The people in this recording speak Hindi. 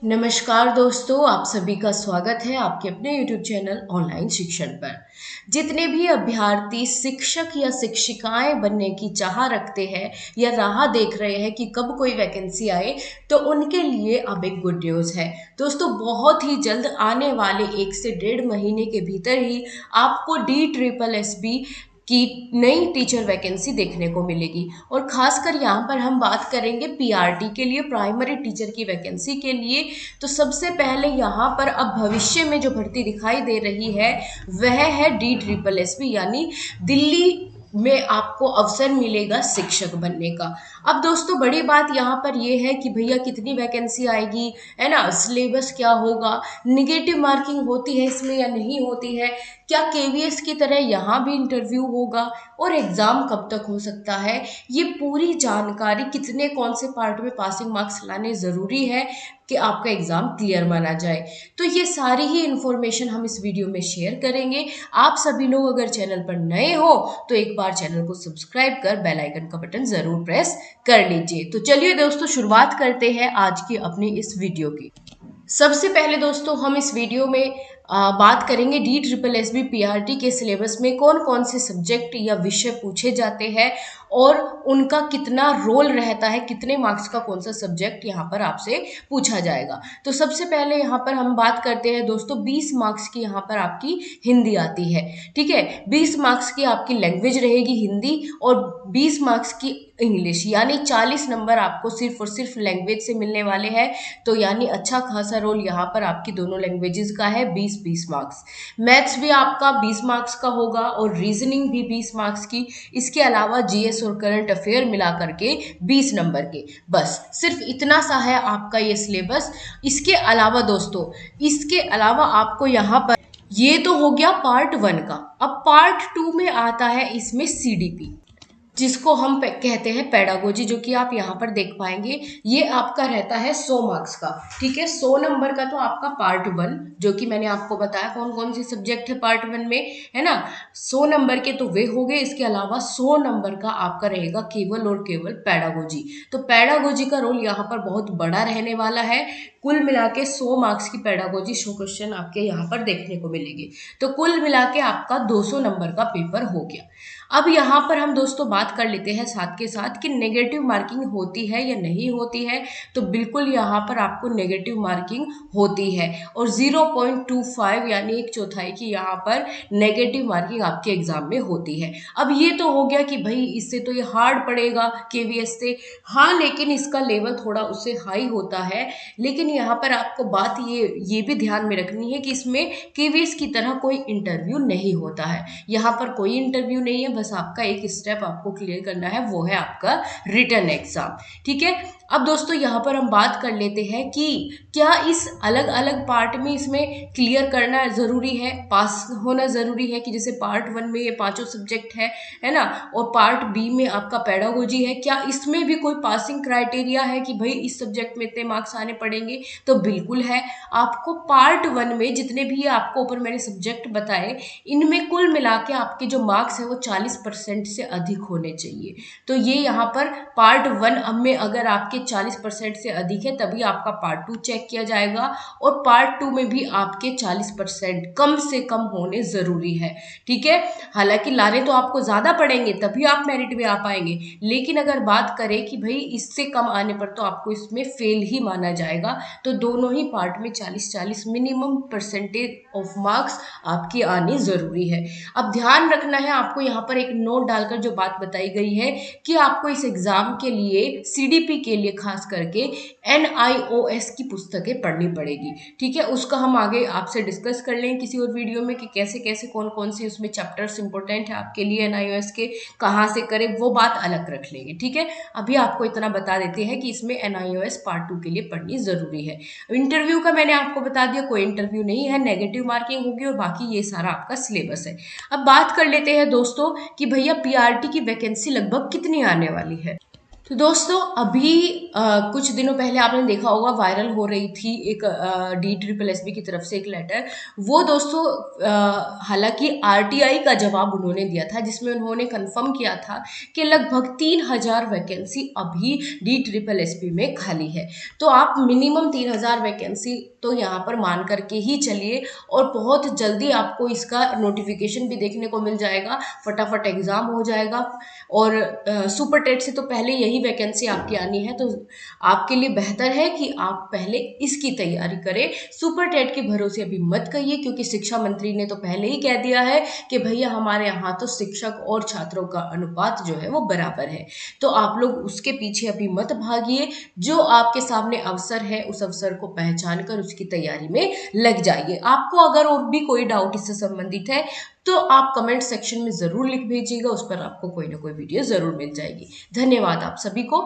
नमस्कार दोस्तों, आप सभी का स्वागत है आपके अपने YouTube चैनल ऑनलाइन शिक्षण पर। जितने भी अभ्यर्थी शिक्षक या शिक्षिकाएं बनने की चाह रखते हैं या राह देख रहे हैं कि कब कोई वैकेंसी आए, तो उनके लिए अब एक गुड न्यूज़ है। दोस्तों, बहुत ही जल्द आने वाले 1 से 1.5 महीने के भीतर ही आपको DSSB की नई टीचर वैकेंसी देखने को मिलेगी। और खासकर यहाँ पर हम बात करेंगे पीआरटी के लिए, प्राइमरी टीचर की वैकेंसी के लिए। तो सबसे पहले यहाँ पर अब भविष्य में जो भर्ती दिखाई दे रही है वह है DSSB, यानी दिल्ली में आपको अवसर मिलेगा शिक्षक बनने का। अब दोस्तों, बड़ी बात यहाँ पर यह है कि भैया कितनी वैकेंसी आएगी, है ना, सिलेबस क्या होगा, निगेटिव मार्किंग होती है इसमें या नहीं होती है, क्या केवीएस की तरह यहाँ भी इंटरव्यू होगा और एग्जाम कब तक हो सकता है, ये पूरी जानकारी, कितने कौन से पार्ट में पासिंग मार्क्स लाने ज़रूरी है कि आपका एग्जाम क्लियर माना जाए, तो ये सारी ही इंफॉर्मेशन हम इस वीडियो में शेयर करेंगे। आप सभी लोग अगर चैनल पर नए हो तो एक बार चैनल को सब्सक्राइब कर बेल आइकन का बटन जरूर प्रेस कर लीजिए। तो चलिए दोस्तों, शुरुआत करते हैं आज की अपनी इस वीडियो की। सबसे पहले दोस्तों, हम इस वीडियो में बात करेंगे DSSB पीआरटी के सिलेबस में कौन कौन से सब्जेक्ट या विषय पूछे जाते हैं और उनका कितना रोल रहता है, कितने मार्क्स का कौन सा सब्जेक्ट यहाँ पर आपसे पूछा जाएगा। तो सबसे पहले यहाँ पर हम बात करते हैं दोस्तों, 20 मार्क्स की यहाँ पर आपकी हिंदी आती है। ठीक है, 20 मार्क्स की आपकी लैंग्वेज रहेगी हिंदी और 20 मार्क्स की इंग्लिश, यानी 40 नंबर आपको सिर्फ और सिर्फ लैंग्वेज से मिलने वाले हैं। तो यानी अच्छा खासा रोल यहाँ पर आपकी दोनों लैंग्वेजेस का है, 20-20 मार्क्स। मैथ्स भी आपका 20 मार्क्स का होगा और रीजनिंग भी 20 मार्क्स की। इसके अलावा जीएस और करंट अफेयर मिला करके 20 नंबर के। बस सिर्फ इतना सा है आपका ये सिलेबस। इसके अलावा दोस्तों, इसके अलावा आपको यहाँ पर, ये तो हो गया पार्ट 1 का। अब पार्ट 2 में आता है इसमें सीडीपी, जिसको हम कहते हैं पेडागोजी, जो कि आप यहाँ पर देख पाएंगे। ये आपका रहता है 100 मार्क्स का। ठीक है, 100 नंबर का तो आपका पार्ट 1, जो कि मैंने आपको बताया कौन कौन से सब्जेक्ट है पार्ट 1 में, है ना। 100 नंबर के तो वे हो गए। इसके अलावा 100 नंबर का आपका रहेगा केवल और केवल पेडागोजी। तो पेडागोजी का रोल यहाँ पर बहुत बड़ा रहने वाला है। कुल मिला के 100 मार्क्स की पेडागोजी 100 क्वेश्चन आपके यहाँ पर देखने को मिलेंगे। तो कुल मिला के आपका 200 नंबर का पेपर हो गया। अब यहाँ पर हम दोस्तों बात कर लेते हैं साथ के साथ कि नेगेटिव मार्किंग होती है या नहीं होती है। तो बिल्कुल यहाँ पर आपको नेगेटिव मार्किंग होती है और 0.25 यानी 1/4 की यहाँ पर नेगेटिव मार्किंग आपके एग्जाम में होती है। अब ये तो हो गया कि भाई इससे तो ये हार्ड पड़ेगा केवीएस से। हाँ, लेकिन इसका लेवल थोड़ा उससे हाई होता है। लेकिन यहाँ पर आपको बात ये भी ध्यान में रखनी है कि इसमें केवीएस की तरह कोई इंटरव्यू नहीं होता है। यहाँ पर कोई इंटरव्यू नहीं है, बस आपका एक स्टेप आपको क्लियर करना है, वो है आपका रिटन एग्जाम। ठीक है, अब दोस्तों यहाँ पर हम बात कर लेते हैं कि क्या इस अलग अलग पार्ट में इसमें क्लियर करना जरूरी है, पास होना जरूरी है, कि जैसे पार्ट 1 में ये 5 सब्जेक्ट है ना, और पार्ट बी में आपका पेडागोजी है, क्या इसमें भी कोई पासिंग क्राइटेरिया है कि भाई इस सब्जेक्ट में इतने मार्क्स आने पड़ेंगे? तो बिल्कुल है। आपको पार्ट 1 में जितने भी आपको ऊपर मैंने सब्जेक्ट बताए, इनमें कुल मिला के आपके जो मार्क्स है वो 40% से अधिक होने चाहिए। तो ये यहाँ पर पार्ट 1 में अगर आपके 40% से अधिक है तभी आपका पार्ट 2 चेक किया जाएगा और पार्ट 2 में भी आपके 40% कम से कम होने जरूरी है। ठीक है, हालांकि लाने तो आपको ज्यादा पड़ेंगे तभी आप मेरिट में आ पाएंगे, लेकिन अगर बात करें कि भाई इससे कम आने पर तो आपको इसमें फेल ही माना जाएगा। तो दोनों ही पार्ट में 40-40 मिनिमम परसेंटेज ऑफ मार्क्स आपकी आनी जरूरी है। अब ध्यान रखना है आपको, यहाँ पर एक नोट डालकर जो बात बताई गई है कि आपको इस एग्जाम के लिए, सीडीपी के लिए खास करके NIOS की पुस्तकें पढ़नी पड़ेगी। ठीक है, उसका हम आगे आपसे डिस्कस कर लेंगे किसी और वीडियो में कि कैसे कैसे कौन कौन से उसमें चैप्टर्स इंपॉर्टेंट है आपके लिए NIOS के, कहाँ से करें, वो बात अलग रख लेंगे। ठीक है, अभी आपको इतना बता देते हैं कि इसमें NIOS पार्ट 2 के लिए पढ़नी जरूरी है। इंटरव्यू का मैंने आपको बता दिया, कोई इंटरव्यू नहीं है, नेगेटिव मार्किंग होगी और बाकी ये सारा आपका सिलेबस है। अब बात कर लेते हैं दोस्तों कि भैया पीआरटी की वैकेंसी लगभग कितनी आने वाली है। तो दोस्तों अभी कुछ दिनों पहले आपने देखा होगा वायरल हो रही थी एक DSSS की तरफ से एक लेटर। वो दोस्तों हालांकि RTI का जवाब उन्होंने दिया था, जिसमें उन्होंने कंफर्म किया था कि लगभग 3000 वैकेंसी अभी DSSS में खाली है। तो आप मिनिमम 3000 वैकेंसी तो यहाँ पर मान करके ही चलिए, और बहुत जल्दी आपको इसका नोटिफिकेशन भी देखने को मिल जाएगा, फटाफट एग्जाम हो जाएगा। और सुपर टेट से तो पहले यही वैकेंसी आपकी आनी है, तो आपके लिए बेहतर है कि आप पहले इसकी तैयारी करें। सुपर टेट के भरोसे अभी मत कहिए, क्योंकि शिक्षा मंत्री ने तो पहले ही कह दिया है कि भैया हमारे यहाँ तो शिक्षक और छात्रों का अनुपात जो है वो बराबर है। तो आप लोग उसके पीछे अभी मत भागिए, जो आपके सामने अवसर है उस अवसर को पहचान कर उसकी तैयारी में लग जाइए। आपको अगर और भी कोई डाउट इससे संबंधित है तो आप कमेंट सेक्शन में जरूर लिख भेजिएगा, उस पर आपको कोई ना कोई वीडियो जरूर मिल जाएगी। धन्यवाद आप सभी को।